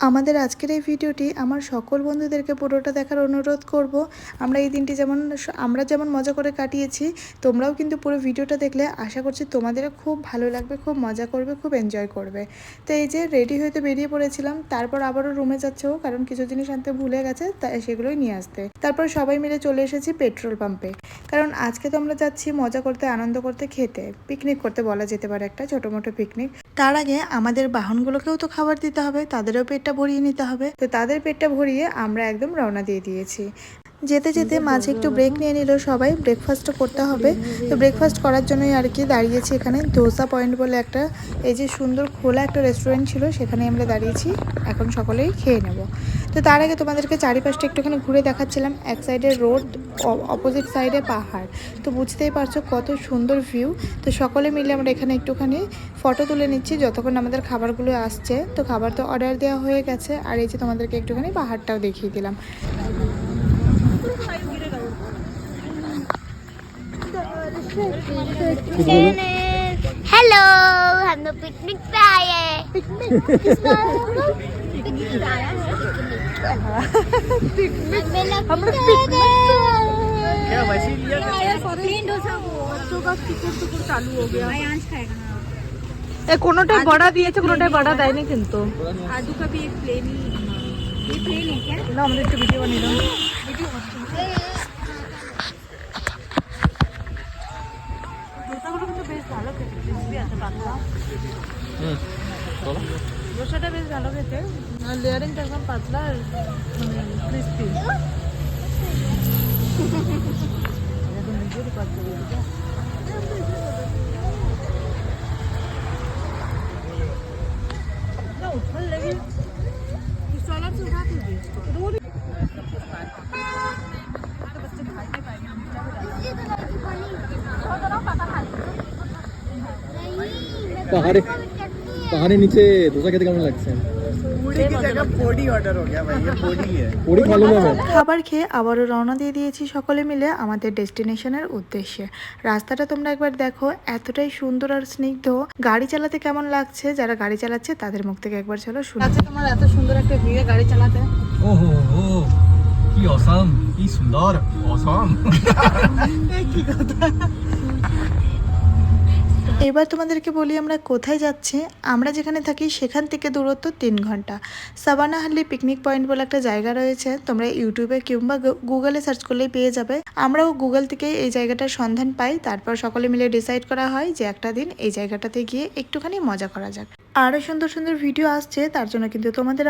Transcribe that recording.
আমাদের আজকের এই ভিডিওটি আমার সকল বন্ধুদেরকে পুরোটা দেখার অনুরোধ করব। আমরা এই দিনটি যেমন মজা করে কাটিয়েছি, তোমরাও কিন্তু পুরো ভিডিওটা দেখলে আশা করছি তোমাদেরও খুব ভালো লাগবে, খুব মজা করবে, খুব এনজয় করবে। তো এই যে রেডি হয়ে তো বেরিয়ে পড়েছিলাম, তারপর আবারও রুমে যাচ্ছেও, কারণ কিছু জিনিস আনতে ভুলে গেছে, তাই সেগুলোই নিয়ে আসতে। তারপর সবাই মিলে চলে এসেছি পেট্রোল পাম্পে, কারণ আজকে তো আমরা যাচ্ছি মজা করতে, আনন্দ করতে, খেতে, পিকনিক করতে বলা যেতে পারে, একটা ছোটো মোটো পিকনিক। তার আগে আমাদের বাহনগুলোকেও তো খাবার দিতে হবে, তাদেরও পেটটা ভরিয়ে নিতে হবে। তো তাদের পেটটা ভরিয়ে আমরা একদম রওনা দিয়ে দিয়েছি। যেতে যেতে মাঝে একটু ব্রেক নিয়ে নিল সবাই, ব্রেকফাস্টও করতে হবে। তো ব্রেকফাস্ট করার জন্যই আর কি দাঁড়িয়েছি এখানে। ধোসা পয়েন্ট বলে একটা, এই যে সুন্দর খোলা একটা রেস্টুরেন্ট ছিল, সেখানে আমরা দাঁড়িয়েছি। এখন সকলেই খেয়ে নেব। তো তার আগে তোমাদেরকে চারিপাশটা একটুখানি ঘুরে দেখাচ্ছিলাম। এক সাইডে রোড, অপোজিট সাইডে পাহাড়। তো বুঝতেই পারছো কত সুন্দর ভিউ। তো সকলে মিলে আমরা এখানে একটুখানি ফটো তুলে নিচ্ছি যতক্ষণ আমাদের খাবারগুলো আসছে। তো খাবার তো অর্ডার দেওয়া হয়ে গেছে, আর এই যে তোমাদেরকে একটুখানি পাহাড়টাও দেখিয়ে দিলাম। हेलो, हम लोग पिकनिक पे आए हैं। पिकनिक किसका है? हम लोग पिकनिक पे आए हैं। पिकनिक हम लोग क्या वैसे ही लिया प्लेन डोसा वो बच्चों का टुकुर चालू हो गया। आयांश खाएगा ना। ए कोनोटा बड़ा दिएছে কোনটা বড় দেয়নি কিন্তু आलू का भी एक प्लेन ही। ये प्लेन है क्या? না আমাদের একটু ভিডিও বানিয়ে দাও। वीडियो দোসাগুলো কিন্তু বেশ ভালো খেতে, ক্রিসপি আছে পাতলা। চলো দোসাটা বেশ ভালো খেতে, আর লেয়ারিংটা একদম পাতলা আর মানে ক্রিসপি। এখন ভিডিও রেকর্ড করে দিই। না উঠল লাগে सोलर से उठा दीजिए इसको। পাহাড়ের নিচে ধোসা খেতে কেমন লাগছে? খাবার খেয়ে আবারও রওনা দিয়ে দিয়েছি সকলে মিলে আমাদের ডেস্টিনেশনের উদ্দেশ্যে। রাস্তাটা তোমরা একবার দেখো, এতটাই সুন্দর আর স্নিগ্ধ। গাড়ি চালাতে কেমন লাগছে, যারা গাড়ি চালাচ্ছে তাদের মুখ থেকে একবার চলো শুনে। আচ্ছা তোমার এত সুন্দর একটা ভিড়ে গাড়ি চালাতে। ওহো হো, কি অসাম, কি সুন্দর, অসাম। কি কথা। এবার তোমাদেরকে বলি আমরা কোথায় যাচ্ছি। আমরা যেখানে থাকি সেখান থেকে দূরত্ব 3 ঘন্টা। সাবানাহাল্লি পিকনিক পয়েন্ট বলে একটা জায়গা রয়েছে, তোমরা ইউটিউবে কিংবা গুগলে সার্চ করলেই পেয়ে যাবে। আমরাও গুগল থেকে এই জায়গাটার সন্ধান পাই, তারপর সকলে মিলে ডিসাইড করা হয় যে একটা দিন এই জায়গাটাতে গিয়ে একটুখানি মজা করা যাক। আরও সুন্দর সুন্দর ভিডিও আসছে, তার জন্য কিন্তু তোমাদের